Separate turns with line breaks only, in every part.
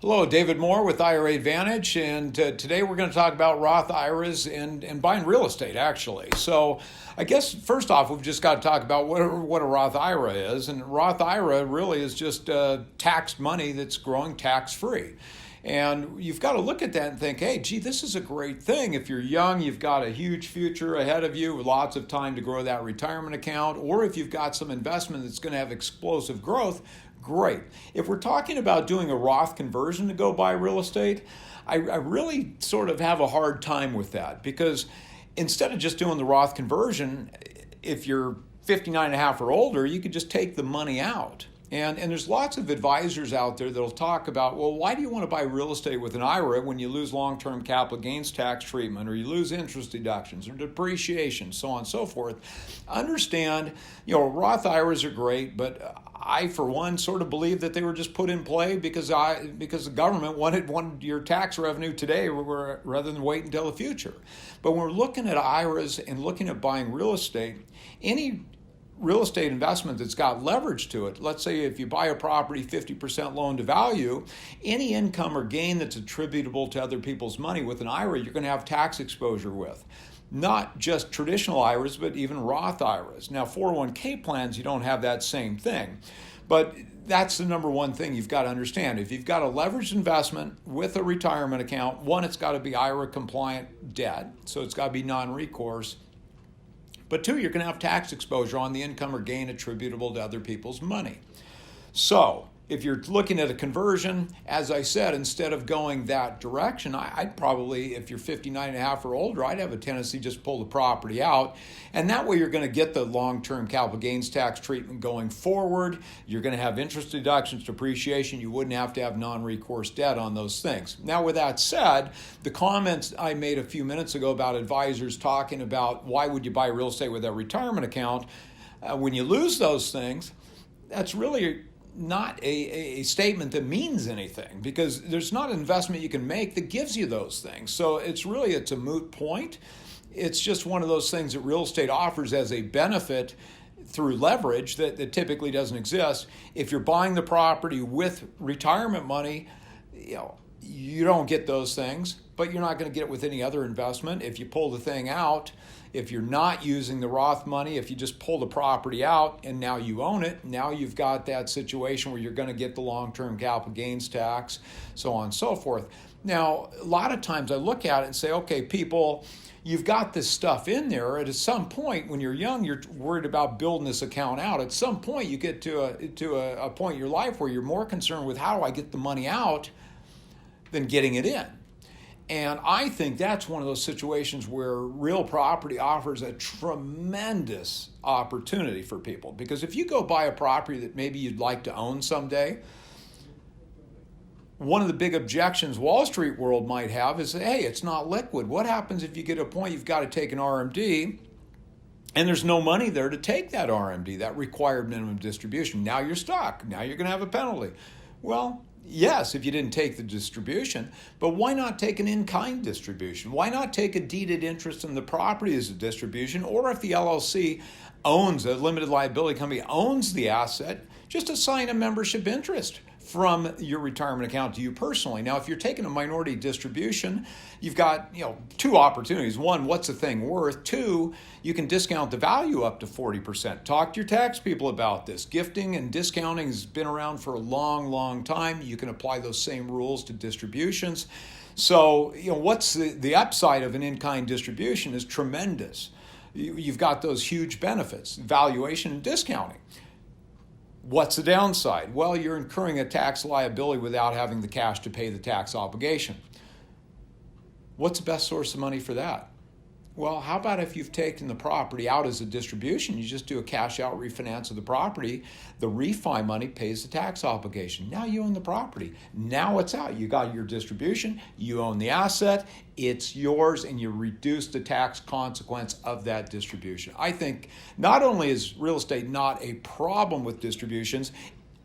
Hello, David Moore with IRA Advantage, and today we're going to talk about Roth IRAs and buying real estate, actually. So I guess first off, we've just got to talk about what a Roth IRA is, and Roth IRA really is just taxed money that's growing tax-free. And you've got to look at that and think, hey, gee, this is a great thing. If you're young, you've got a huge future ahead of you with lots of time to grow that retirement account, or if you've got some investment that's going to have explosive growth, great. If we're talking about doing a Roth conversion to go buy real estate, I really sort of have a hard time with that, because instead of just doing the Roth conversion, if you're 59 and a half or older, you could just take the money out. And there's lots of advisors out there that'll talk about, well, why do you want to buy real estate with an IRA when you lose long-term capital gains tax treatment, or you lose interest deductions or depreciation, so on and so forth. Understand, Roth IRAs are great, but I, for one, sort of believe that they were just put in play because the government wanted your tax revenue today rather than wait until the future. But when we're looking at IRAs and looking at buying real estate, any real estate investment that's got leverage to it, let's say if you buy a property 50% loan to value, any income or gain that's attributable to other people's money with an IRA, you're going to have tax exposure with. Not just traditional IRAs, but even Roth IRAs. Now, 401k plans, you don't have that same thing. But that's the number one thing you've got to understand. If you've got a leveraged investment with a retirement account, one, it's got to be IRA compliant debt, so it's got to be non-recourse. But two, you're going to have tax exposure on the income or gain attributable to other people's money. So if you're looking at a conversion, as I said, instead of going that direction, I'd probably, if you're 59 and a half or older, I'd have a tendency just pull the property out. And that way you're going to get the long-term capital gains tax treatment going forward. You're going to have interest deductions, depreciation. You wouldn't have to have non-recourse debt on those things. Now, with that said, the comments I made a few minutes ago about advisors talking about why would you buy real estate with a retirement account, when you lose those things, that's really not a statement that means anything, because there's not an investment you can make that gives you those things. So it's a moot point. It's just one of those things that real estate offers as a benefit through leverage that typically doesn't exist. If you're buying the property with retirement money, you don't get those things, but you're not going to get it with any other investment. If you pull the thing out, if you're not using the Roth money, if you just pull the property out and now you own it, now you've got that situation where you're going to get the long-term capital gains tax, so on and so forth. Now, a lot of times I look at it and say, okay, people, you've got this stuff in there. At some point when you're young, you're worried about building this account out. At some point you get to a point in your life where you're more concerned with how do I get the money out than getting it in. And I think that's one of those situations where real property offers a tremendous opportunity for people. Because if you go buy a property that maybe you'd like to own someday, one of the big objections Wall Street world might have is, hey, it's not liquid. What happens if you get to a point you've got to take an RMD and there's no money there to take that RMD, that required minimum distribution? Now you're stuck. Now you're going to have a penalty. Well, yes, if you didn't take the distribution, but why not take an in-kind distribution? Why not take a deeded interest in the property as a distribution? Or if the LLC owns, a limited liability company owns the asset, just assign a membership interest from your retirement account to you personally. Now, if you're taking a minority distribution, you've got two opportunities. One, what's the thing worth? Two, you can discount the value up to 40%. Talk to your tax people about this. Gifting and discounting has been around for a long, long time. You can apply those same rules to distributions. So, what's the upside of an in-kind distribution is tremendous. You've got those huge benefits, valuation and discounting. What's the downside? Well, you're incurring a tax liability without having the cash to pay the tax obligation. What's the best source of money for that? Well, how about if you've taken the property out as a distribution, you just do a cash out refinance of the property, the refi money pays the tax obligation. Now you own the property. Now it's out. You got your distribution, you own the asset, it's yours, and you reduce the tax consequence of that distribution. I think not only is real estate not a problem with distributions,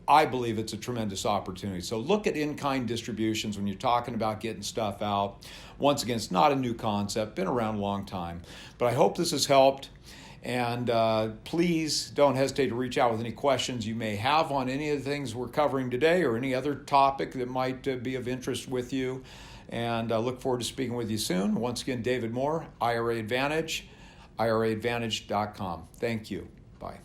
I believe it's a tremendous opportunity. So look at in-kind distributions when you're talking about getting stuff out. Once again, it's not a new concept, been around a long time. But I hope this has helped. And please don't hesitate to reach out with any questions you may have on any of the things we're covering today or any other topic that might be of interest with you. And I look forward to speaking with you soon. Once again, David Moore, IRA Advantage, IRAadvantage.com. Thank you. Bye.